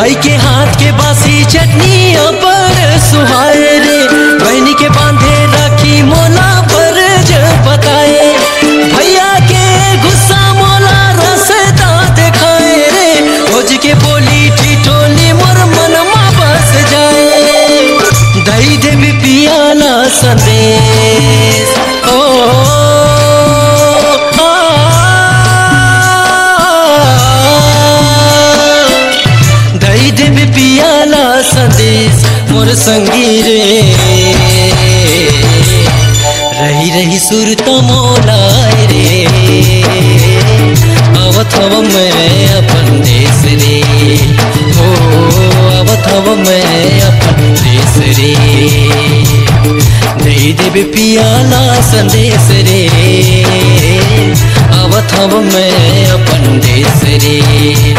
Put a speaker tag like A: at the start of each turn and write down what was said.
A: भाई के हाथ के बासी चटनी पर सुहाए रे, बहनी के बांधे राखी मोला पर जब बताए, भैया के गुस्सा मोला रसता दिखाए रे, खोज के बोली ठिठोली मोर मनमा बस जाए, दई देवी पियाला संदेश देवी पियाला संदेश मोर संगी रे, रही रही सुरत मोलाए रे, आवत हव मैं अपन देश रे, हो आवत हव मैं अपन देश रे, दई देवी पियाला संदेश रे, आवत हव मैं अपन देश रे।